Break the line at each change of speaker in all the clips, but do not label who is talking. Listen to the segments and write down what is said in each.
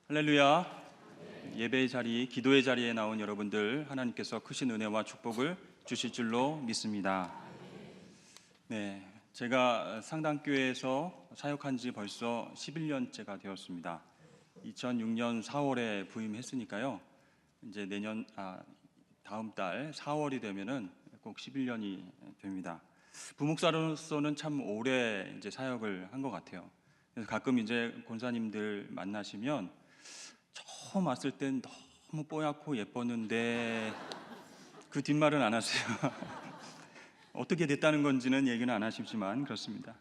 할렐루야. 예배의 자리, 기도의 자리에 나온 여러분들, 하나님께서 크신 은혜와 축복을 주실 줄로 믿습니다. 네, 제가 상당교회에서 사역한 지 벌써 11년째가 되었습니다. 2006년 4월에 부임했으니까요. 이제 다음 달 4월이 되면은 꼭 11년이 됩니다. 부목사로서는 참 오래 이제 사역을 한 것 같아요. 그래서 가끔 이제 권사님들 만나시면 처음 왔을 땐 너무 뽀얗고 예뻤는데 그 뒷말은 안 하세요. 어떻게 됐다는 건지는 얘기는 안 하시지만 그렇습니다.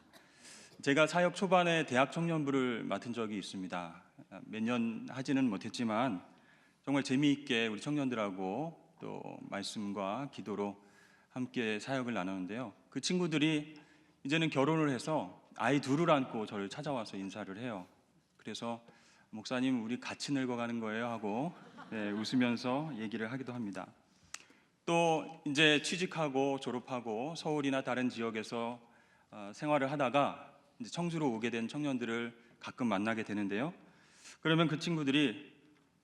제가 사역 초반에 대학 청년부를 맡은 적이 있습니다. 몇 년 하지는 못했지만 정말 재미있게 우리 청년들하고 또 말씀과 기도로 함께 사역을 나누는데요. 그 친구들이 이제는 결혼을 해서 아이 둘을 안고 저를 찾아와서 인사를 해요. 그래서 목사님, 우리 같이 늙어가는 거예요 하고 웃으면서 얘기를 하기도 합니다. 또 이제 취직하고 졸업하고 서울이나 다른 지역에서 생활을 하다가 이제 청주로 오게 된 청년들을 가끔 만나게 되는데요. 그러면 그 친구들이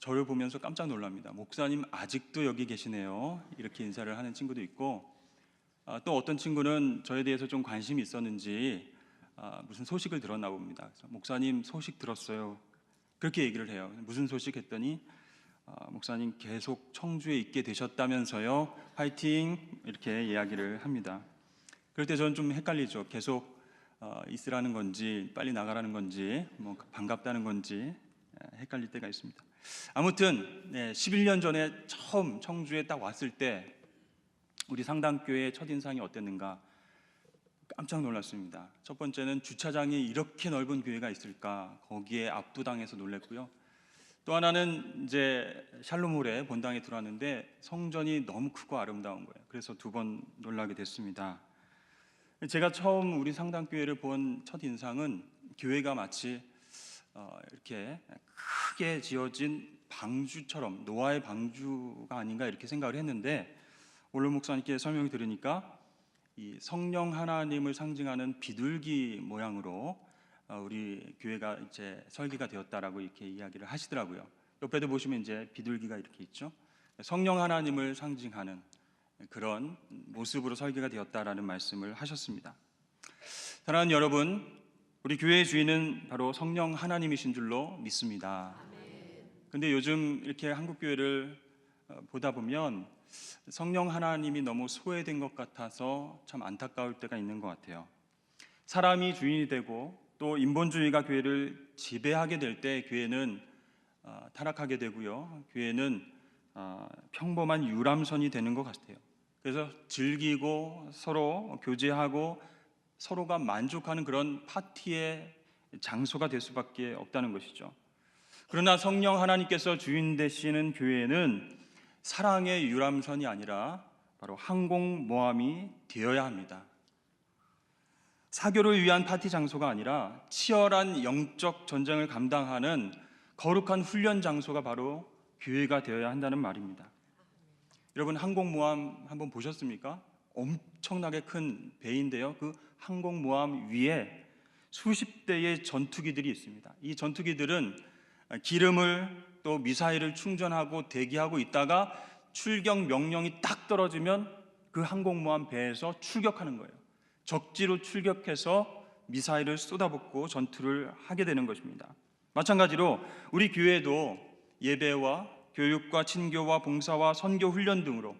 저를 보면서 깜짝 놀랍니다. 목사님 아직도 여기 계시네요. 이렇게 인사를 하는 친구도 있고, 또 어떤 친구는 저에 대해서 좀 관심이 있었는지 무슨 소식을 들었나 봅니다. 그래서 목사님 소식 들었어요. 그렇게 얘기를 해요. 무슨 소식 했더니 목사님 계속 청주에 있게 되셨다면서요. 화이팅! 이렇게 이야기를 합니다. 그럴 때 저는 좀 헷갈리죠. 계속 있으라는 건지 빨리 나가라는 건지 뭐 반갑다는 건지 헷갈릴 때가 있습니다. 아무튼 11년 전에 처음 청주에 딱 왔을 때 우리 상당교회의 첫인상이 어땠는가 깜짝 놀랐습니다. 첫 번째는 주차장이 이렇게 넓은 교회가 있을까, 거기에 압도당해서 놀랐고요. 또 하나는 이제 샬롬홀에 본당에 들어왔는데 성전이 너무 크고 아름다운 거예요. 그래서 두 번 놀라게 됐습니다. 제가 처음 우리 상당교회를 본 첫인상은 교회가 마치 이렇게 크게 지어진 방주처럼, 노아의 방주가 아닌가 이렇게 생각을 했는데, 오늘 목사님께 설명을 들으니까 이 성령 하나님을 상징하는 비둘기 모양으로 우리 교회가 이제 설계가 되었다라고 이렇게 이야기를 하시더라고요. 옆에도 보시면 이제 비둘기가 이렇게 있죠. 성령 하나님을 상징하는 그런 모습으로 설계가 되었다라는 말씀을 하셨습니다. 사랑하는 여러분, 우리 교회의 주인은 바로 성령 하나님이신 줄로 믿습니다. 근데 요즘 이렇게 한국 교회를 보다 보면 성령 하나님이 너무 소외된 것 같아서 참 안타까울 때가 있는 것 같아요. 사람이 주인이 되고 또 인본주의가 교회를 지배하게 될 때 교회는 타락하게 되고요. 교회는 평범한 유람선이 되는 것 같아요. 그래서 즐기고 서로 교제하고 서로가 만족하는 그런 파티의 장소가 될 수밖에 없다는 것이죠. 그러나 성령 하나님께서 주인 되시는 교회는 사랑의 유람선이 아니라 바로 항공모함이 되어야 합니다. 사교를 위한 파티 장소가 아니라 치열한 영적 전쟁을 감당하는 거룩한 훈련 장소가 바로 교회가 되어야 한다는 말입니다. 여러분, 항공모함 한번 보셨습니까? 엄청나게 큰 배인데요. 그 항공모함 위에 수십 대의 전투기들이 있습니다. 이 전투기들은 기름을 또 미사일을 충전하고 대기하고 있다가 출격 명령이 딱 떨어지면 그 항공모함 배에서 출격하는 거예요. 적지로 출격해서 미사일을 쏟아붓고 전투를 하게 되는 것입니다. 마찬가지로 우리 교회도 예배와 교육과 친교와 봉사와 선교 훈련 등으로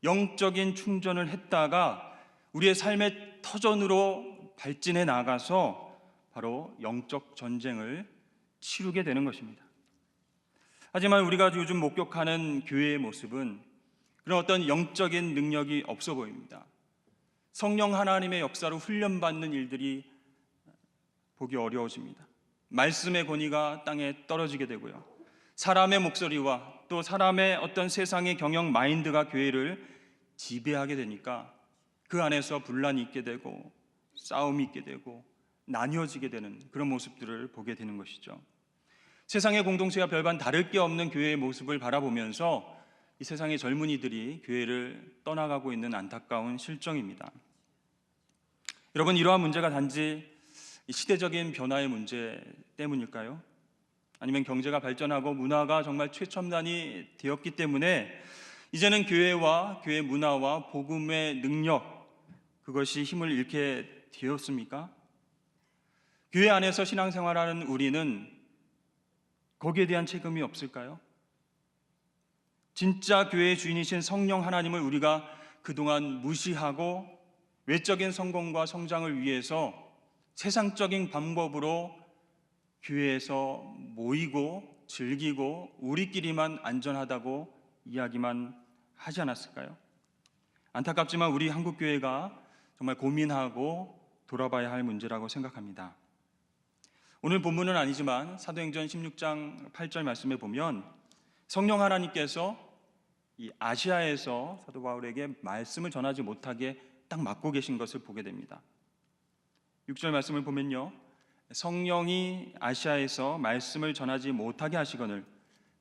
영적인 충전을 했다가 우리의 삶의 터전으로 발진해 나가서 바로 영적 전쟁을 치르게 되는 것입니다. 하지만 우리가 요즘 목격하는 교회의 모습은 그런 어떤 영적인 능력이 없어 보입니다. 성령 하나님의 역사로 훈련받는 일들이 보기 어려워집니다. 말씀의 권위가 땅에 떨어지게 되고요. 사람의 목소리와 또 사람의 어떤 세상의 경영 마인드가 교회를 지배하게 되니까 그 안에서 분란이 있게 되고 싸움이 있게 되고 나뉘어지게 되는 그런 모습들을 보게 되는 것이죠. 세상의 공동체와 별반 다를 게 없는 교회의 모습을 바라보면서 이 세상의 젊은이들이 교회를 떠나가고 있는 안타까운 실정입니다. 여러분, 이러한 문제가 단지 시대적인 변화의 문제 때문일까요? 아니면 경제가 발전하고 문화가 정말 최첨단이 되었기 때문에 이제는 교회와 교회 문화와 복음의 능력, 그것이 힘을 잃게 되었습니까? 교회 안에서 신앙생활하는 우리는 거기에 대한 책임이 없을까요? 진짜 교회의 주인이신 성령 하나님을 우리가 그동안 무시하고 외적인 성공과 성장을 위해서 세상적인 방법으로 교회에서 모이고 즐기고 우리끼리만 안전하다고 이야기만 하지 않았을까요? 안타깝지만 우리 한국교회가 정말 고민하고 돌아봐야 할 문제라고 생각합니다. 오늘 본문은 아니지만 사도행전 16장 8절 말씀에 보면 성령 하나님께서 이 아시아에서 사도 바울에게 말씀을 전하지 못하게 딱 막고 계신 것을 보게 됩니다. 6절 말씀을 보면요, 성령이 아시아에서 말씀을 전하지 못하게 하시거늘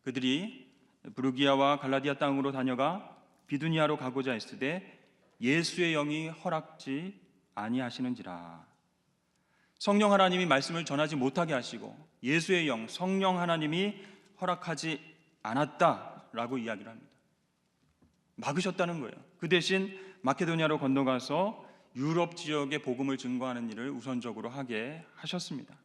그들이 브루기아와 갈라디아 땅으로 다녀가 비두니아로 가고자 했으되 예수의 영이 허락지 아니하시는지라. 성령 하나님이 말씀을 전하지 못하게 하시고 예수의 영, 성령 하나님이 허락하지 않았다라고 이야기를 합니다. 막으셨다는 거예요. 그 대신 마케도니아로 건너가서 유럽 지역에 복음을 증거하는 일을 우선적으로 하게 하셨습니다.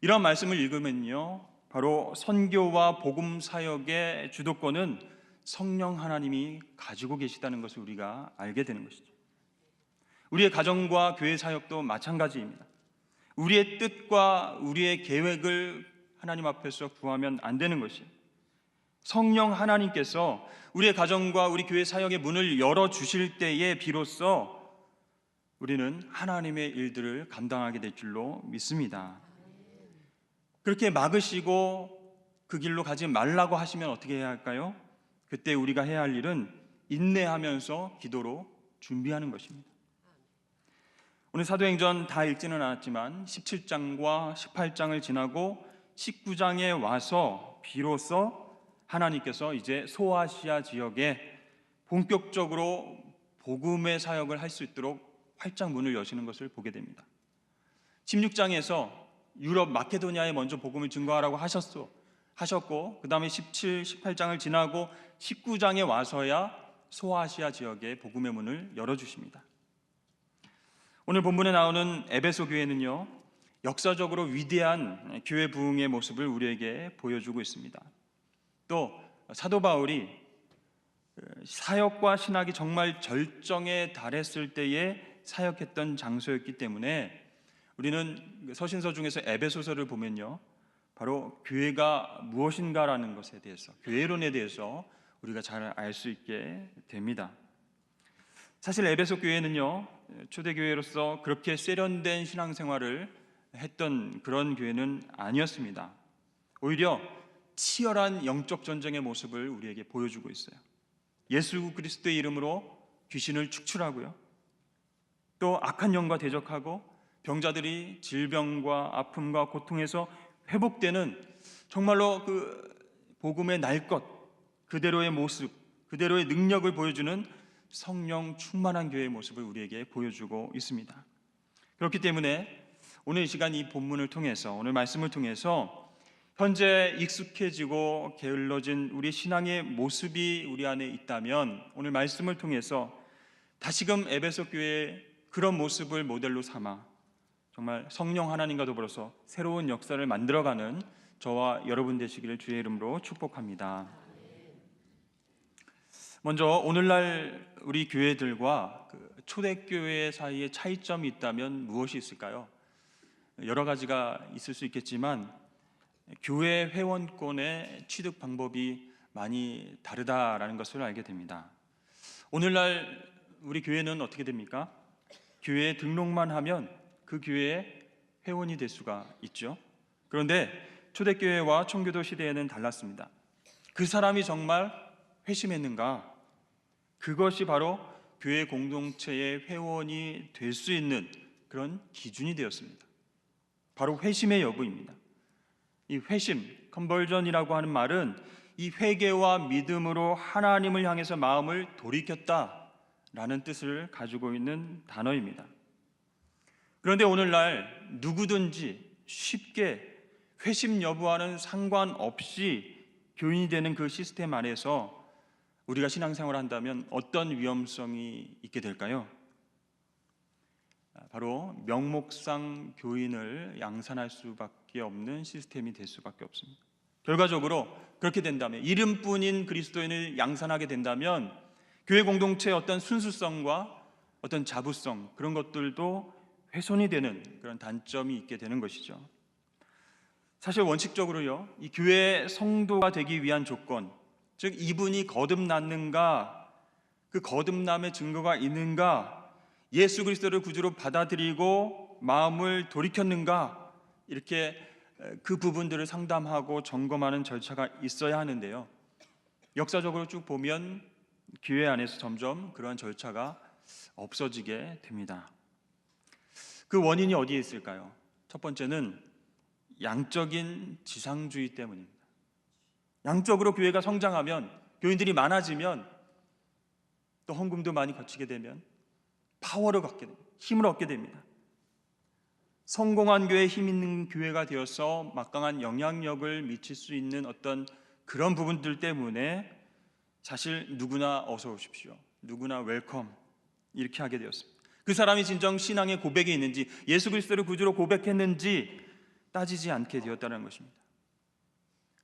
이런 말씀을 읽으면요, 바로 선교와 복음 사역의 주도권은 성령 하나님이 가지고 계시다는 것을 우리가 알게 되는 것이죠. 우리의 가정과 교회 사역도 마찬가지입니다. 우리의 뜻과 우리의 계획을 하나님 앞에서 구하면 안 되는 것이에요. 성령 하나님께서 우리의 가정과 우리 교회 사역의 문을 열어주실 때에 비로소 우리는 하나님의 일들을 감당하게 될 줄로 믿습니다. 그렇게 막으시고 그 길로 가지 말라고 하시면 어떻게 해야 할까요? 그때 우리가 해야 할 일은 인내하면서 기도로 준비하는 것입니다. 오늘 사도행전 다 읽지는 않았지만 17장과 18장을 지나고 19장에 와서 비로소 하나님께서 이제 소아시아 지역에 본격적으로 복음의 사역을 할 수 있도록 활짝 문을 여시는 것을 보게 됩니다. 16장에서 유럽 마케도니아에 먼저 복음을 증거하라고 하셨고 그 다음에 17, 18장을 지나고 19장에 와서야 소아시아 지역에 복음의 문을 열어주십니다. 오늘 본문에 나오는 에베소 교회는요, 역사적으로 위대한 교회 부흥의 모습을 우리에게 보여주고 있습니다. 또 사도 바울이 사역과 신학이 정말 절정에 달했을 때에 사역했던 장소였기 때문에 우리는 서신서 중에서 에베소서를 보면요, 바로 교회가 무엇인가라는 것에 대해서, 교회론에 대해서 우리가 잘 알 수 있게 됩니다. 사실 에베소 교회는요, 초대교회로서 그렇게 세련된 신앙생활을 했던 그런 교회는 아니었습니다. 오히려 치열한 영적 전쟁의 모습을 우리에게 보여주고 있어요. 예수 그리스도의 이름으로 귀신을 축출하고요, 또 악한 영과 대적하고 병자들이 질병과 아픔과 고통에서 회복되는 정말로 그 복음의 날 것 그대로의 모습, 그대로의 능력을 보여주는 성령 충만한 교회의 모습을 우리에게 보여주고 있습니다. 그렇기 때문에 오늘 이 시간 이 본문을 통해서, 오늘 말씀을 통해서 현재 익숙해지고 게을러진 우리 신앙의 모습이 우리 안에 있다면 오늘 말씀을 통해서 다시금 에베소 교회의 그런 모습을 모델로 삼아 정말 성령 하나님과 더불어서 새로운 역사를 만들어가는 저와 여러분 되시기를 주의 이름으로 축복합니다. 먼저 오늘날 우리 교회들과 초대교회 사이에 차이점이 있다면 무엇이 있을까요? 여러 가지가 있을 수 있겠지만 교회 회원권의 취득 방법이 많이 다르다라는 것을 알게 됩니다. 오늘날 우리 교회는 어떻게 됩니까? 교회에 등록만 하면 그 교회의 회원이 될 수가 있죠. 그런데 초대교회와 청교도 시대에는 달랐습니다. 그 사람이 정말 회심했는가? 그것이 바로 교회 공동체의 회원이 될 수 있는 그런 기준이 되었습니다. 바로 회심의 여부입니다. 이 회심, 컨버전이라고 하는 말은 이 회개와 믿음으로 하나님을 향해서 마음을 돌이켰다라는 뜻을 가지고 있는 단어입니다. 그런데 오늘날 누구든지 쉽게 회심 여부와는 상관없이 교인이 되는 그 시스템 안에서 우리가 신앙생활을 한다면 어떤 위험성이 있게 될까요? 바로 명목상 교인을 양산할 수밖에 없는 시스템이 될 수밖에 없습니다. 결과적으로 그렇게 된다면, 이름뿐인 그리스도인을 양산하게 된다면 교회 공동체의 어떤 순수성과 어떤 자부성, 그런 것들도 훼손이 되는 그런 단점이 있게 되는 것이죠. 사실 원칙적으로요, 이 교회 성도가 되기 위한 조건, 즉 이분이 거듭났는가, 그 거듭남의 증거가 있는가, 예수 그리스도를 구주로 받아들이고 마음을 돌이켰는가, 이렇게 그 부분들을 상담하고 점검하는 절차가 있어야 하는데요, 역사적으로 쭉 보면 교회 안에서 점점 그러한 절차가 없어지게 됩니다. 그 원인이 어디에 있을까요? 첫 번째는 양적인 지상주의 때문입니다. 양적으로 교회가 성장하면, 교인들이 많아지면, 또 헌금도 많이 거치게 되면 파워를 갖게 됩니다. 힘을 얻게 됩니다. 성공한 교회, 힘 있는 교회가 되어서 막강한 영향력을 미칠 수 있는 어떤 그런 부분들 때문에 사실 누구나 어서 오십시오, 누구나 웰컴, 이렇게 하게 되었습니다. 그 사람이 진정 신앙의 고백이 있는지, 예수 그리스도를 구주로 고백했는지 따지지 않게 되었다는 것입니다.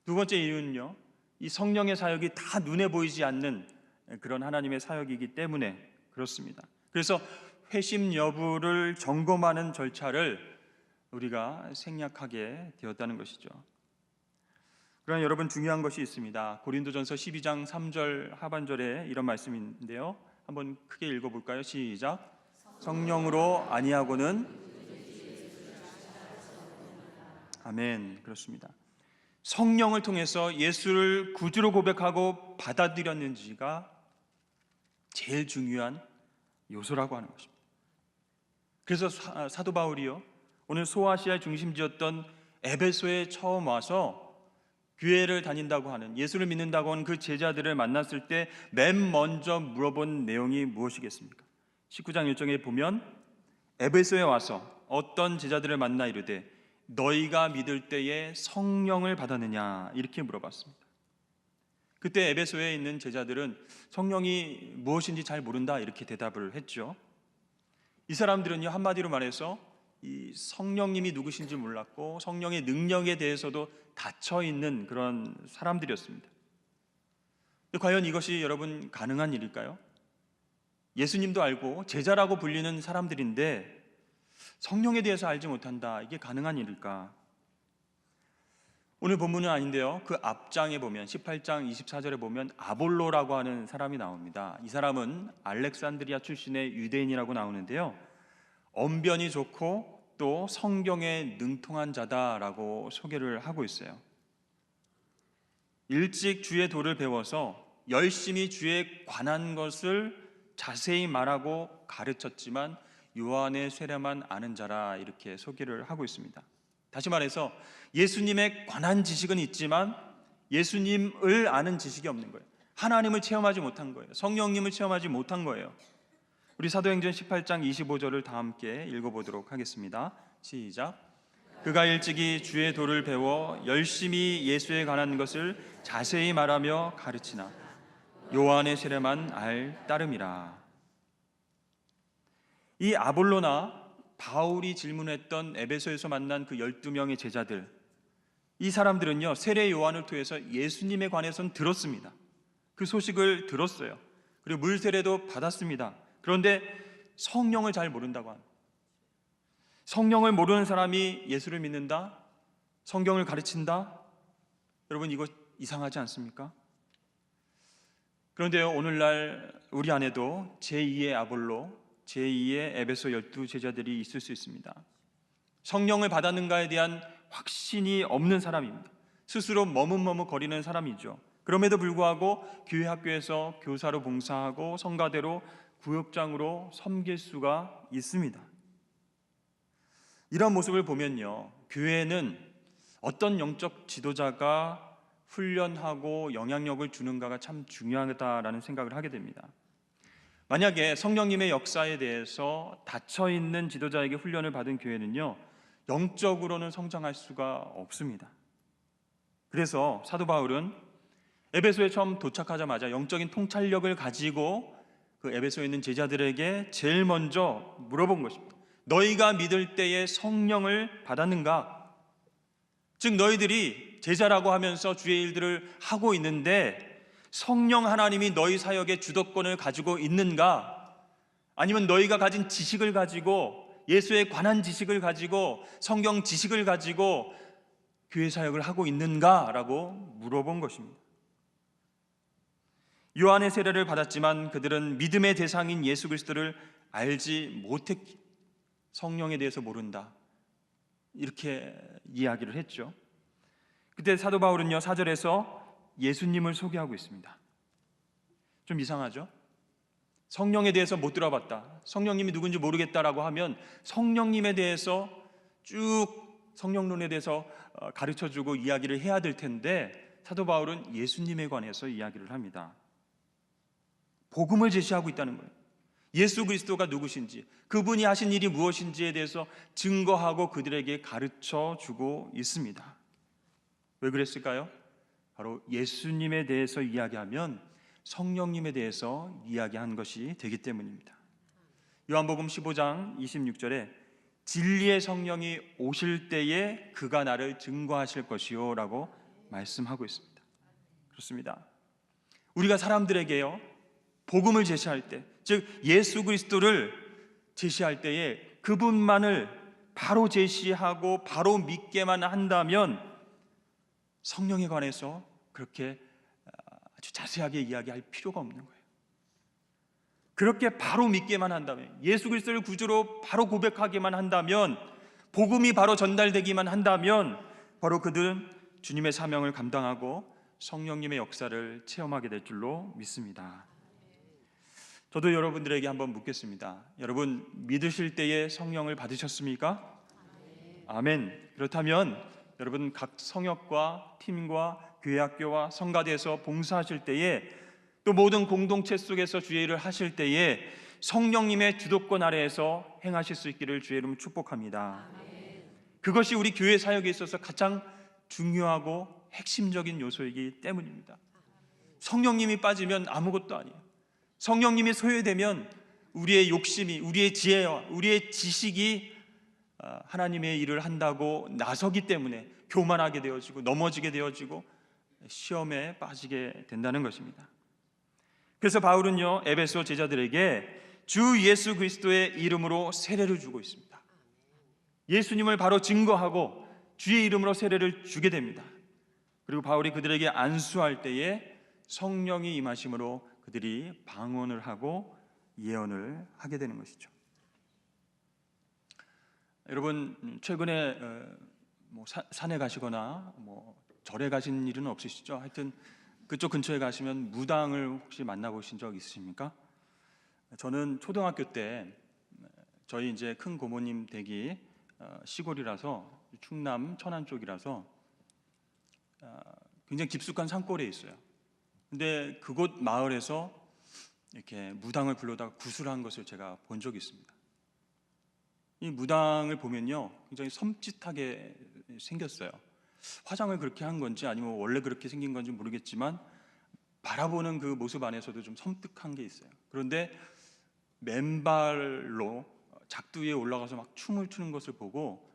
두 번째 이유는요, 이 성령의 사역이 다 눈에 보이지 않는 그런 하나님의 사역이기 때문에 그렇습니다. 그래서 회심 여부를 점검하는 절차를 우리가 생략하게 되었다는 것이죠. 그러나 여러분, 중요한 것이 있습니다. 고린도전서 12장 3절 하반절에 이런 말씀인데요, 한번 크게 읽어볼까요? 시작. 성령으로 아니하고는, 아멘. 그렇습니다. 성령을 통해서 예수를 구주로 고백하고 받아들였는지가 제일 중요한 요소라고 하는 것입니다. 그래서 사도 바울이요, 오늘 소아시아의 중심지였던 에베소에 처음 와서 교회를 다닌다고 하는, 예수를 믿는다고 하는 그 제자들을 만났을 때 맨 먼저 물어본 내용이 무엇이겠습니까? 19장 1절에 보면 에베소에 와서 어떤 제자들을 만나 이르되 너희가 믿을 때에 성령을 받았느냐, 이렇게 물어봤습니다. 그때 에베소에 있는 제자들은 성령이 무엇인지 잘 모른다, 이렇게 대답을 했죠. 이 사람들은요, 한마디로 말해서 이 성령님이 누구신지 몰랐고 성령의 능력에 대해서도 닫혀있는 그런 사람들이었습니다. 과연 이것이 여러분 가능한 일일까요? 예수님도 알고 제자라고 불리는 사람들인데 성령에 대해서 알지 못한다, 이게 가능한 일일까? 오늘 본문은 아닌데요, 그 앞장에 보면 18장 24절에 보면 아볼로라고 하는 사람이 나옵니다. 이 사람은 알렉산드리아 출신의 유대인이라고 나오는데요, 언변이 좋고 또 성경에 능통한 자다라고 소개를 하고 있어요. 일찍 주의 도를 배워서 열심히 주에 관한 것을 자세히 말하고 가르쳤지만 요한의 세례만 아는 자라, 이렇게 소개를 하고 있습니다. 다시 말해서 예수님에 관한 지식은 있지만 예수님을 아는 지식이 없는 거예요. 하나님을 체험하지 못한 거예요. 성령님을 체험하지 못한 거예요. 우리 사도행전 18장 25절을 다 함께 읽어보도록 하겠습니다. 시작. 그가 일찍이 주의 도를 배워 열심히 예수에 관한 것을 자세히 말하며 가르치나 요한의 세례만 알 따름이라. 이 아볼로나 바울이 질문했던 에베소에서 만난 그 12명의 제자들, 이 사람들은요, 세례 요한을 통해서 예수님에 관해서는 들었습니다. 그 소식을 들었어요. 그리고 물 세례도 받았습니다. 그런데 성령을 잘 모른다고 합니다. 성령을 모르는 사람이 예수를 믿는다, 성경을 가르친다, 여러분 이거 이상하지 않습니까? 그런데요, 오늘날 우리 안에도 제2의 아볼로, 제2의 에베소 12제자들이 있을 수 있습니다. 성령을 받았는가에 대한 확신이 없는 사람입니다. 스스로 머뭇머뭇거리는 사람이죠. 그럼에도 불구하고 교회 학교에서 교사로 봉사하고 성가대로 구역장으로 섬길 수가 있습니다. 이런 모습을 보면요, 교회는 어떤 영적 지도자가 훈련하고 영향력을 주는가가 참 중요하다라는 생각을 하게 됩니다. 만약에 성령님의 역사에 대해서 닫혀있는 지도자에게 훈련을 받은 교회는요, 영적으로는 성장할 수가 없습니다. 그래서 사도 바울은 에베소에 처음 도착하자마자 영적인 통찰력을 가지고 그 에베소에 있는 제자들에게 제일 먼저 물어본 것입니다. 너희가 믿을 때에 성령을 받았는가? 즉 너희들이 제자라고 하면서 주의 일들을 하고 있는데 성령 하나님이 너희 사역의 주도권을 가지고 있는가? 아니면 너희가 가진 지식을 가지고, 예수에 관한 지식을 가지고, 성경 지식을 가지고 교회 사역을 하고 있는가? 라고 물어본 것입니다. 요한의 세례를 받았지만 그들은 믿음의 대상인 예수 그리스도를 알지 못했기, 성령에 대해서 모른다, 이렇게 이야기를 했죠. 그때 사도 바울은요 4절에서 예수님을 소개하고 있습니다. 좀 이상하죠? 성령에 대해서 못 들어봤다, 성령님이 누군지 모르겠다라고 하면 성령님에 대해서 쭉 성령론에 대해서 가르쳐주고 이야기를 해야 될 텐데 사도 바울은 예수님에 관해서 이야기를 합니다. 복음을 제시하고 있다는 거예요. 예수 그리스도가 누구신지, 그분이 하신 일이 무엇인지에 대해서 증거하고 그들에게 가르쳐주고 있습니다. 왜 그랬을까요? 바로 예수님에 대해서 이야기하면 성령님에 대해서 이야기한 것이 되기 때문입니다. 요한복음 15장 26절에 진리의 성령이 오실 때에 그가 나를 증거하실 것이요 라고 말씀하고 있습니다. 그렇습니다. 우리가 사람들에게요 복음을 제시할 때, 즉 예수 그리스도를 제시할 때에 그분만을 바로 제시하고 바로 믿게만 한다면 성령에 관해서 그렇게 아주 자세하게 이야기할 필요가 없는 거예요. 그렇게 바로 믿게만 한다면, 예수 그리스도를 구주로 바로 고백하기만 한다면, 복음이 바로 전달되기만 한다면 바로 그들은 주님의 사명을 감당하고 성령님의 역사를 체험하게 될 줄로 믿습니다. 저도 여러분들에게 한번 묻겠습니다. 여러분 믿으실 때에 성령을 받으셨습니까? 아멘. 그렇다면 여러분 각 성역과 팀과 교회 학교와 성가대에서 봉사하실 때에, 또 모든 공동체 속에서 주의 일을 하실 때에 성령님의 주도권 아래에서 행하실 수 있기를 주의 이름으로 축복합니다. 그것이 우리 교회 사역에 있어서 가장 중요하고 핵심적인 요소이기 때문입니다. 성령님이 빠지면 아무것도 아니에요. 성령님이 소외되면 우리의 욕심이, 우리의 지혜와 우리의 지식이 하나님의 일을 한다고 나서기 때문에 교만하게 되어지고 넘어지게 되어지고 시험에 빠지게 된다는 것입니다. 그래서 바울은요 에베소 제자들에게 주 예수 그리스도의 이름으로 세례를 주고 있습니다. 예수님을 바로 증거하고 주의 이름으로 세례를 주게 됩니다. 그리고 바울이 그들에게 안수할 때에 성령이 임하심으로 그들이 방언을 하고 예언을 하게 되는 것이죠. 여러분 최근에 산에 가시거나 절에 가신 일은 없으시죠? 하여튼 그쪽 근처에 가시면 무당을 혹시 만나보신 적 있으십니까? 저는 초등학교 때 저희 이제 큰 고모님 댁이 시골이라서 충남 천안 쪽이라서 굉장히 깊숙한 산골에 있어요. 근데 그곳 마을에서 이렇게 무당을 불러다가 구슬한 것을 제가 본 적이 있습니다. 이 무당을 보면요 굉장히 섬찟하게 생겼어요. 화장을 그렇게 한 건지 아니면 원래 그렇게 생긴 건지 모르겠지만 바라보는 그 모습 안에서도 좀 섬뜩한 게 있어요. 그런데 맨발로 작두 위에 올라가서 막 춤을 추는 것을 보고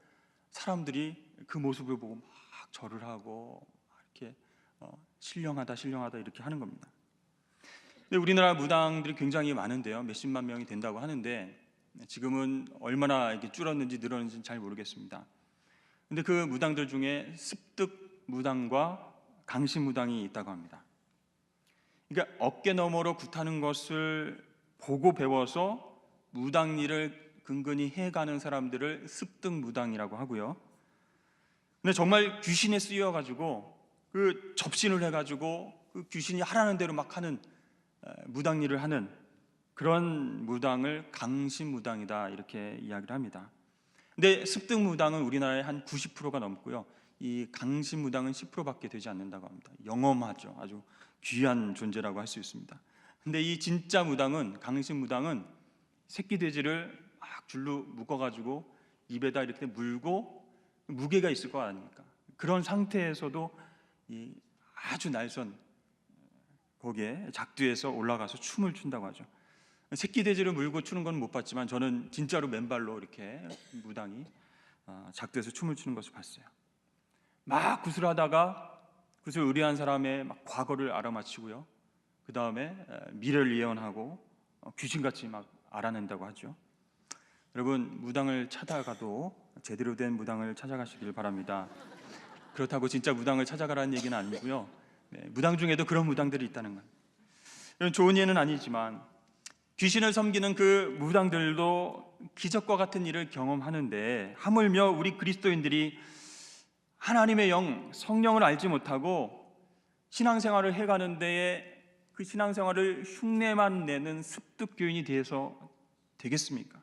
사람들이 그 모습을 보고 막 절을 하고 이렇게 신령하다 신령하다 이렇게 하는 겁니다. 근데 우리나라 무당들이 굉장히 많은데요, 몇십만 명이 된다고 하는데 지금은 얼마나 이렇게 줄었는지 늘었는지는 잘 모르겠습니다. 근데 그 무당들 중에 습득 무당과 강신 무당이 있다고 합니다. 그러니까 어깨 너머로 굿하는 것을 보고 배워서 무당 일을 근근히 해가는 사람들을 습득 무당이라고 하고요. 근데 정말 귀신에 쓰여가지고 그 접신을 해가지고 그 귀신이 하라는 대로 막 하는 무당 일을 하는 그런 무당을 강신 무당이다 이렇게 이야기를 합니다. 근데 습득 무당은 우리나라의 한 90%가 넘고요, 이 강신 무당은 10%밖에 되지 않는다고 합니다. 영험하죠. 아주 귀한 존재라고 할 수 있습니다. 근데 이 진짜 무당은, 강신 무당은 새끼 돼지를 막 줄로 묶어가지고 입에다 이렇게 물고 무게가 있을 거 아닙니까? 그런 상태에서도 이 아주 날선 거기에 작두에서 올라가서 춤을 춘다고 하죠. 새끼 돼지를 물고 추는 건 못 봤지만 저는 진짜로 맨발로 이렇게 무당이 작두에서 춤을 추는 것을 봤어요. 막 구슬하다가 구슬 의뢰한 사람의 막 과거를 알아맞히고요. 그 다음에 미래를 예언하고 귀신같이 막 알아낸다고 하죠. 여러분, 무당을 찾아가도 제대로 된 무당을 찾아가시길 바랍니다. 그렇다고 진짜 무당을 찾아가라는 얘기는 아니고요. 무당 중에도 그런 무당들이 있다는 것. 이런 좋은 예는 아니지만 귀신을 섬기는 그 무당들도 기적과 같은 일을 경험하는데, 하물며 우리 그리스도인들이 하나님의 영, 성령을 알지 못하고 신앙생활을 해가는 데에 그 신앙생활을 흉내만 내는 습득교인이 돼서 되겠습니까?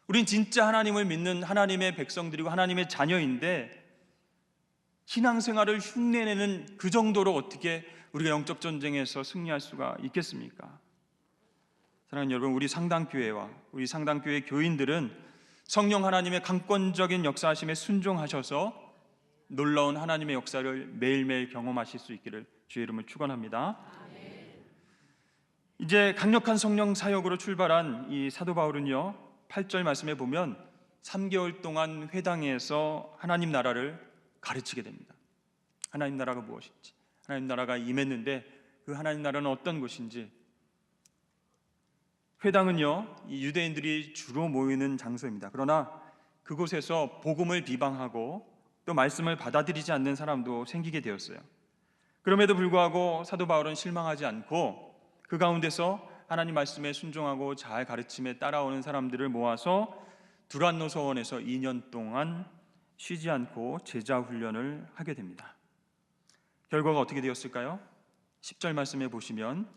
우린 진짜 하나님을 믿는 하나님의 백성들이고 하나님의 자녀인데 신앙생활을 흉내내는 그 정도로 어떻게 우리가 영적 전쟁에서 승리할 수가 있겠습니까? 사랑하는 여러분, 우리 상당교회와 우리 상당교회 교인들은 성령 하나님의 강권적인 역사하심에 순종하셔서 놀라운 하나님의 역사를 매일매일 경험하실 수 있기를 주의 이름을 축원합니다. 이제 강력한 성령 사역으로 출발한 이 사도 바울은요, 8절 말씀에 보면 3개월 동안 회당에서 하나님 나라를 가르치게 됩니다. 하나님 나라가 무엇인지, 하나님 나라가 임했는데 그 하나님 나라는 어떤 곳인지. 회당은요, 이 유대인들이 주로 모이는 장소입니다. 그러나 그곳에서 복음을 비방하고 또 말씀을 받아들이지 않는 사람도 생기게 되었어요. 그럼에도 불구하고 사도 바울은 실망하지 않고 그 가운데서 하나님 말씀에 순종하고 잘 가르침에 따라오는 사람들을 모아서 두란노 서원에서 2년 동안 쉬지 않고 제자 훈련을 하게 됩니다. 결과가 어떻게 되었을까요? 10절 말씀에 보시면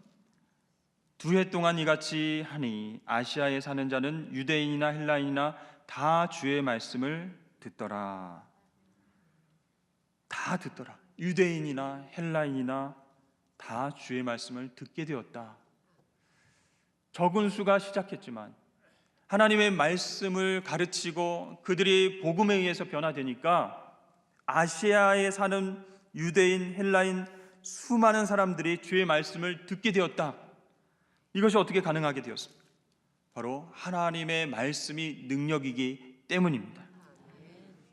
2해 동안 이같이 하니 아시아에 사는 자는 유대인이나 헬라인이나 다 주의 말씀을 듣더라. 다 듣더라. 유대인이나 헬라인이나 다 주의 말씀을 듣게 되었다. 적은 수가 시작했지만 하나님의 말씀을 가르치고 그들이 복음에 의해서 변화되니까 아시아에 사는 유대인, 헬라인 수많은 사람들이 주의 말씀을 듣게 되었다. 이것이 어떻게 가능하게 되었습니까? 바로 하나님의 말씀이 능력이기 때문입니다.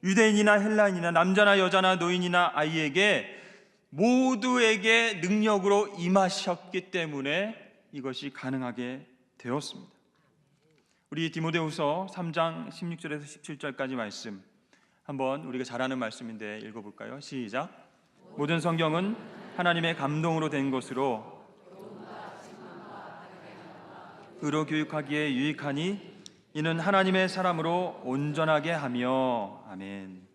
유대인이나 헬라인이나 남자나 여자나 노인이나 아이에게 모두에게 능력으로 임하셨기 때문에 이것이 가능하게 되었습니다. 우리 디모데후서 3장 16절에서 17절까지 말씀 한번 우리가 잘 아는 말씀인데 읽어볼까요? 시작. 모든 성경은 하나님의 감동으로 된 것으로 의로 교육하기에 유익하니 이는 하나님의 사람으로 온전하게 하며. 아멘.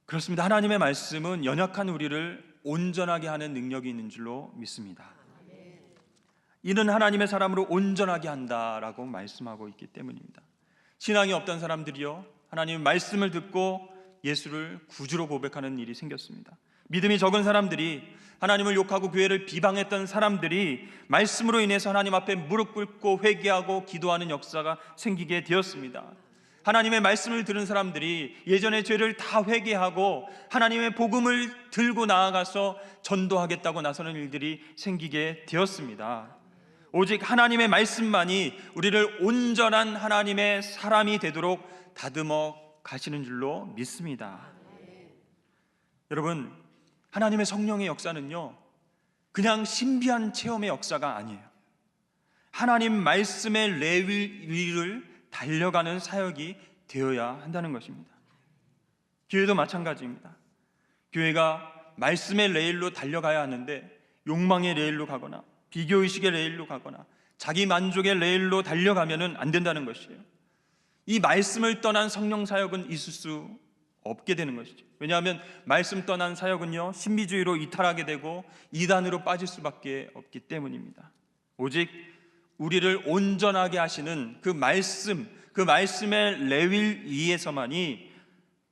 그렇습니다. 하나님의 말씀은 연약한 우리를 온전하게 하는 능력이 있는 줄로 믿습니다. 이는 하나님의 사람으로 온전하게 한다라고 말씀하고 있기 때문입니다. 신앙이 없던 사람들이요, 하나님의 말씀을 듣고 예수를 구주로 고백하는 일이 생겼습니다. 믿음이 적은 사람들이, 하나님을 욕하고 교회를 비방했던 사람들이 말씀으로 인해서 하나님 앞에 무릎 꿇고 회개하고 기도하는 역사가 생기게 되었습니다. 하나님의 말씀을 들은 사람들이 예전의 죄를 다 회개하고 하나님의 복음을 들고 나아가서 전도하겠다고 나서는 일들이 생기게 되었습니다. 오직 하나님의 말씀만이 우리를 온전한 하나님의 사람이 되도록 다듬어 가시는 줄로 믿습니다. 여러분, 하나님의 성령의 역사는요, 그냥 신비한 체험의 역사가 아니에요. 하나님 말씀의 레일 위를 달려가는 사역이 되어야 한다는 것입니다. 교회도 마찬가지입니다. 교회가 말씀의 레일로 달려가야 하는데 욕망의 레일로 가거나 비교의식의 레일로 가거나 자기 만족의 레일로 달려가면 안 된다는 것이에요. 이 말씀을 떠난 성령 사역은 있을 수 없게 되는 것이죠. 왜냐하면 말씀 떠난 사역은요, 신비주의로 이탈하게 되고 이단으로 빠질 수밖에 없기 때문입니다. 오직 우리를 온전하게 하시는 그 말씀, 그 말씀의 레일 위에서만이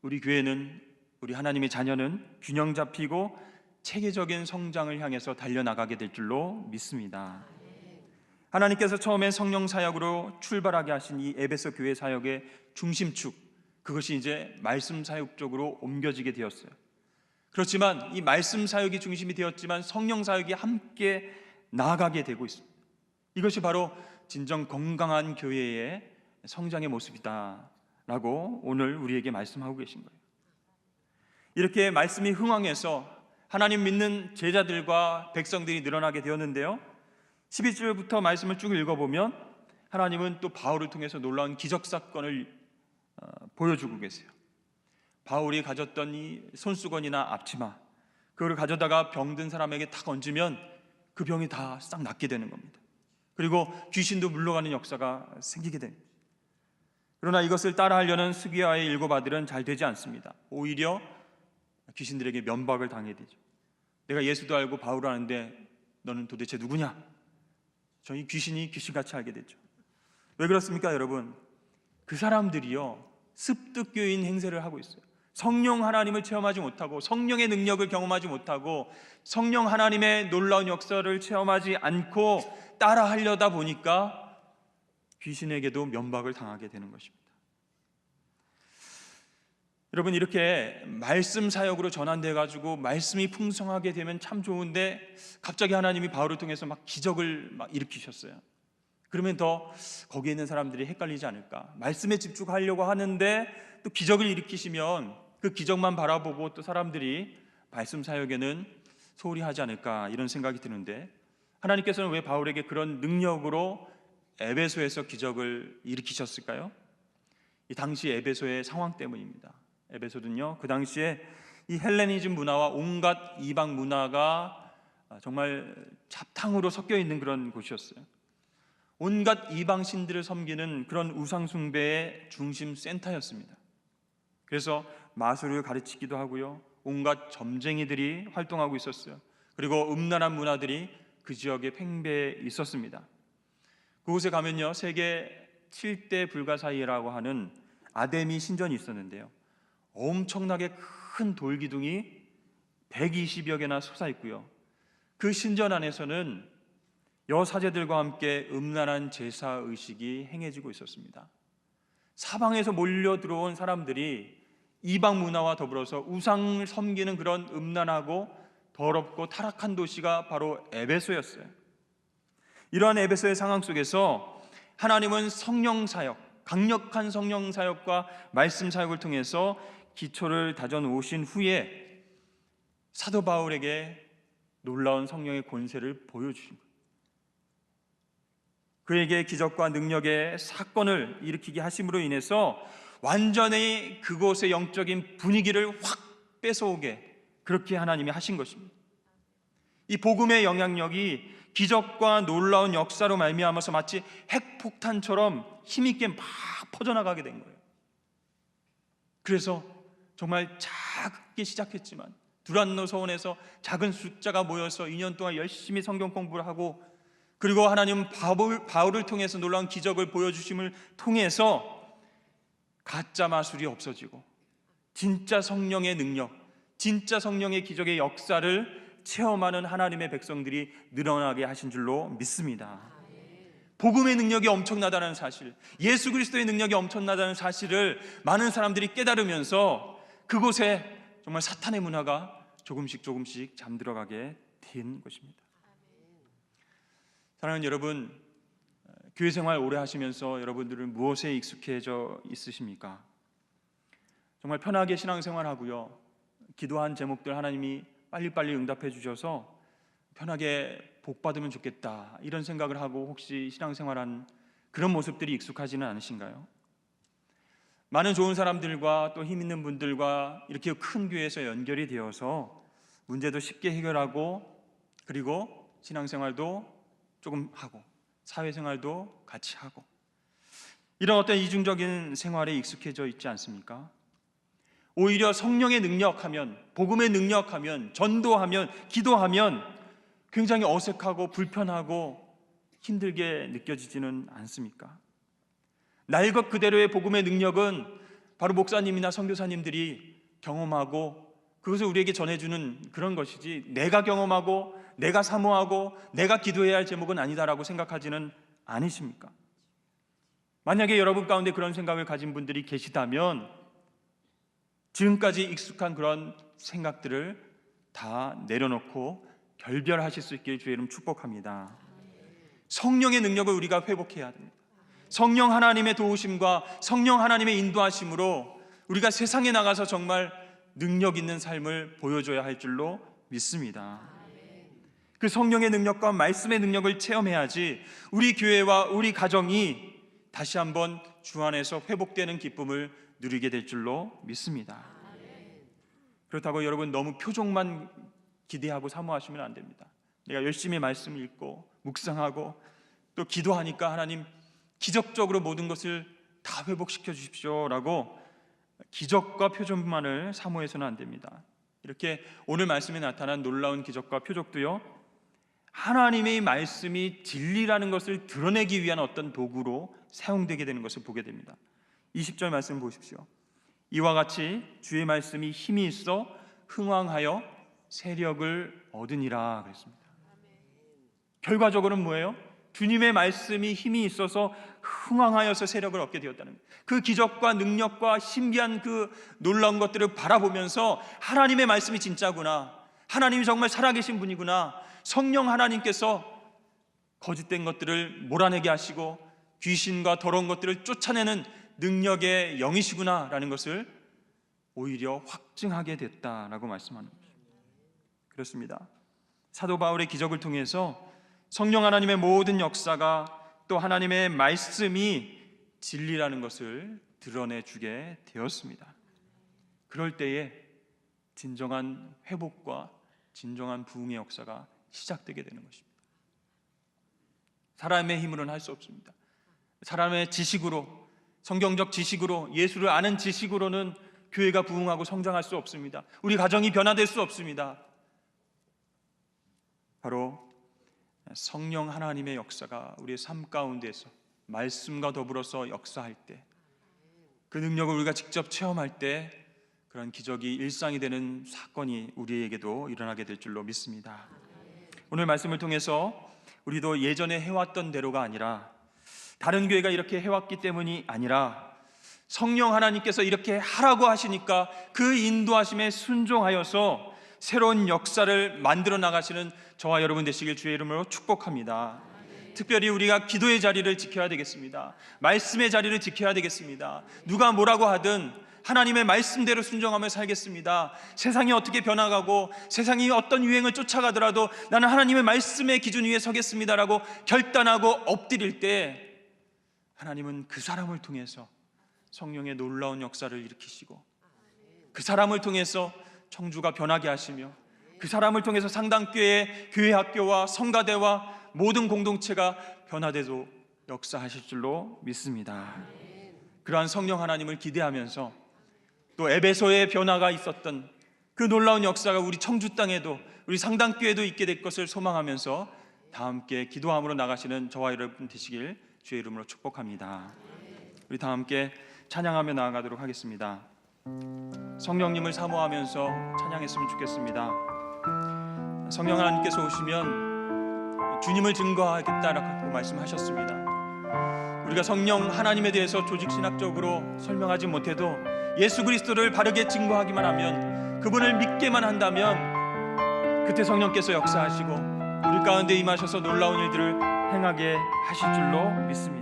우리 교회는, 우리 하나님의 자녀는 균형 잡히고 체계적인 성장을 향해서 달려나가게 될 줄로 믿습니다. 하나님께서 처음에 성령 사역으로 출발하게 하신 이 에베소 교회 사역의 중심축, 그것이 이제 말씀 사역 쪽으로 옮겨지게 되었어요. 그렇지만 이 말씀 사역이 중심이 되었지만 성령 사역이 함께 나아가게 되고 있습니다. 이것이 바로 진정 건강한 교회의 성장의 모습이다라고 오늘 우리에게 말씀하고 계신 거예요. 이렇게 말씀이 흥왕해서 하나님 믿는 제자들과 백성들이 늘어나게 되었는데요, 12절부터 말씀을 쭉 읽어보면 하나님은 또 바울을 통해서 놀라운 기적사건을 보여주고 계세요. 바울이 가졌던 이 손수건이나 앞치마, 그걸 가져다가 병든 사람에게 탁 얹으면 그 병이 다 싹 낫게 되는 겁니다. 그리고 귀신도 물러가는 역사가 생기게 됩니다. 그러나 이것을 따라하려는 스기야의 일곱 아들은 잘 되지 않습니다. 오히려 귀신들에게 면박을 당해야 되죠. 내가 예수도 알고 바울을 아는데 너는 도대체 누구냐? 저희 귀신이 귀신같이 알게 되죠. 왜 그렇습니까, 여러분? 그 사람들이요, 습득교인 행세를 하고 있어요. 성령 하나님을 체험하지 못하고 성령의 능력을 경험하지 못하고 성령 하나님의 놀라운 역사를 체험하지 않고 따라하려다 보니까 귀신에게도 면박을 당하게 되는 것입니다. 여러분, 이렇게 말씀 사역으로 전환돼 가지고 말씀이 풍성하게 되면 참 좋은데 갑자기 하나님이 바울을 통해서 막 기적을 막 일으키셨어요. 그러면 더 거기에 있는 사람들이 헷갈리지 않을까? 말씀에 집중하려고 하는데 또 기적을 일으키시면 그 기적만 바라보고 또 사람들이 말씀 사역에는 소홀히 하지 않을까, 이런 생각이 드는데 하나님께서는 왜 바울에게 그런 능력으로 에베소에서 기적을 일으키셨을까요? 이 당시 에베소의 상황 때문입니다. 에베소는요, 그 당시에 이 헬레니즘 문화와 온갖 이방 문화가 정말 잡탕으로 섞여 있는 그런 곳이었어요. 온갖 이방 신들을 섬기는 그런 우상 숭배의 중심 센터였습니다. 그래서 마술을 가르치기도 하고요, 온갖 점쟁이들이 활동하고 있었어요. 그리고 음란한 문화들이 그 지역에 팽배해 있었습니다. 그곳에 가면요, 세계 7대 불가사의라고 하는 아데미 신전이 있었는데요, 엄청나게 큰 돌기둥이 120여 개나 솟아 있고요, 그 신전 안에서는 여사제들과 함께 음란한 제사의식이 행해지고 있었습니다. 사방에서 몰려 들어온 사람들이 이방 문화와 더불어서 우상을 섬기는 그런 음란하고 더럽고 타락한 도시가 바로 에베소였어요. 이러한 에베소의 상황 속에서 하나님은 성령 사역, 강력한 성령 사역과 말씀 사역을 통해서 기초를 다져 놓으신 후에 사도 바울에게 놀라운 성령의 권세를 보여주신 거예요. 그에게 기적과 능력의 사건을 일으키게 하심으로 인해서 완전히 그곳의 영적인 분위기를 확 뺏어오게 그렇게 하나님이 하신 것입니다. 이 복음의 영향력이 기적과 놀라운 역사로 말미암아서 마치 핵폭탄처럼 힘있게 막 퍼져나가게 된 거예요. 그래서 정말 작게 시작했지만 두란노 서원에서 작은 숫자가 모여서 2년 동안 열심히 성경 공부를 하고, 그리고 하나님 바울을 통해서 놀라운 기적을 보여주심을 통해서 가짜 마술이 없어지고 진짜 성령의 능력, 진짜 성령의 기적의 역사를 체험하는 하나님의 백성들이 늘어나게 하신 줄로 믿습니다. 복음의 능력이 엄청나다는 사실, 예수 그리스도의 능력이 엄청나다는 사실을 많은 사람들이 깨달으면서 그곳에 정말 사탄의 문화가 조금씩 잠들어가게 된 것입니다. 사랑하는 여러분, 교회 생활 오래 하시면서 여러분들은 무엇에 익숙해져 있으십니까? 정말 편하게 신앙생활하고요, 기도한 제목들 하나님이 빨리빨리 응답해 주셔서 편하게 복 받으면 좋겠다, 이런 생각을 하고 혹시 신앙생활한 그런 모습들이 익숙하지는 않으신가요? 많은 좋은 사람들과 또 힘 있는 분들과 이렇게 큰 교회에서 연결이 되어서 문제도 쉽게 해결하고, 그리고 신앙생활도 조금 하고 사회생활도 같이 하고, 이런 어떤 이중적인 생활에 익숙해져 있지 않습니까? 오히려 성령의 능력하면, 복음의 능력하면, 전도하면, 기도하면 굉장히 어색하고 불편하고 힘들게 느껴지지는 않습니까? 날 것 그대로의 복음의 능력은 바로 목사님이나 선교사님들이 경험하고 그것을 우리에게 전해주는 그런 것이지, 내가 경험하고 내가 사모하고 내가 기도해야 할 제목은 아니다라고 생각하지는 않으십니까? 만약에 여러분 가운데 그런 생각을 가진 분들이 계시다면 지금까지 익숙한 그런 생각들을 다 내려놓고 결별하실 수 있길 주의 이름 축복합니다. 성령의 능력을 우리가 회복해야 됩니다. 성령 하나님의 도우심과 성령 하나님의 인도하심으로 우리가 세상에 나가서 정말 능력 있는 삶을 보여줘야 할 줄로 믿습니다. 그 성령의 능력과 말씀의 능력을 체험해야지 우리 교회와 우리 가정이 다시 한번 주 안에서 회복되는 기쁨을 누리게 될 줄로 믿습니다. 그렇다고 여러분 너무 표적만 기대하고 사모하시면 안 됩니다. 내가 열심히 말씀을 읽고 묵상하고 또 기도하니까 하나님 기적적으로 모든 것을 다 회복시켜 주십시오 라고 기적과 표적만을 사모해서는 안 됩니다. 이렇게 오늘 말씀에 나타난 놀라운 기적과 표적도요, 하나님의 말씀이 진리라는 것을 드러내기 위한 어떤 도구로 사용되게 되는 것을 보게 됩니다. 20절 말씀 보십시오. 이와 같이 주의 말씀이 힘이 있어 흥왕하여 세력을 얻으니라 그랬습니다. 결과적으로는 뭐예요? 주님의 말씀이 힘이 있어서 흥왕하여서 세력을 얻게 되었다는 거예요. 그 기적과 능력과 신비한 그 놀라운 것들을 바라보면서 하나님의 말씀이 진짜구나, 하나님이 정말 살아계신 분이구나, 성령 하나님께서 거짓된 것들을 몰아내게 하시고 귀신과 더러운 것들을 쫓아내는 능력의 영이시구나 라는 것을 오히려 확증하게 됐다라고 말씀하는 거죠. 그렇습니다. 사도 바울의 기적을 통해서 성령 하나님의 모든 역사가 또 하나님의 말씀이 진리라는 것을 드러내주게 되었습니다. 그럴 때에 진정한 회복과 진정한 부흥의 역사가 시작되게 되는 것입니다. 사람의 힘으로는 할 수 없습니다. 사람의 지식으로, 성경적 지식으로, 예수를 아는 지식으로는 교회가 부흥하고 성장할 수 없습니다. 우리 가정이 변화될 수 없습니다. 바로 성령 하나님의 역사가 우리의 삶 가운데서 말씀과 더불어서 역사할 때, 그 능력을 우리가 직접 체험할 때 그런 기적이 일상이 되는 사건이 우리에게도 일어나게 될 줄로 믿습니다. 오늘 말씀을 통해서 우리도 예전에 해왔던 대로가 아니라, 다른 교회가 이렇게 해왔기 때문이 아니라 성령 하나님께서 이렇게 하라고 하시니까 그 인도하심에 순종하여서 새로운 역사를 만들어 나가시는 저와 여러분 되시길 주의 이름으로 축복합니다. 특별히 우리가 기도의 자리를 지켜야 되겠습니다. 말씀의 자리를 지켜야 되겠습니다. 누가 뭐라고 하든 하나님의 말씀대로 순종하며 살겠습니다. 세상이 어떻게 변화가고 세상이 어떤 유행을 쫓아가더라도 나는 하나님의 말씀의 기준 위에 서겠습니다라고 결단하고 엎드릴 때 하나님은 그 사람을 통해서 성령의 놀라운 역사를 일으키시고, 그 사람을 통해서 청주가 변하게 하시며, 그 사람을 통해서 상당교회의 교회 학교와 성가대와 모든 공동체가 변화되도록 역사하실 줄로 믿습니다. 그러한 성령 하나님을 기대하면서 또 에베소의 변화가 있었던 그 놀라운 역사가 우리 청주 땅에도, 우리 상당교회도 있게 될 것을 소망하면서 다 함께 기도함으로 나가시는 저와 여러분 되시길 주의 이름으로 축복합니다. 우리 다 함께 찬양하며 나아가도록 하겠습니다. 성령님을 사모하면서 찬양했으면 좋겠습니다. 성령 하나님께서 오시면 주님을 증거하겠다라고 말씀하셨습니다. 우리가 성령 하나님에 대해서 조직신학적으로 설명하지 못해도 예수 그리스도를 바르게 증거하기만 하면, 그분을 믿게만 한다면 그때 성령께서 역사하시고 우리 가운데 임하셔서 놀라운 일들을 행하게 하실 줄로 믿습니다.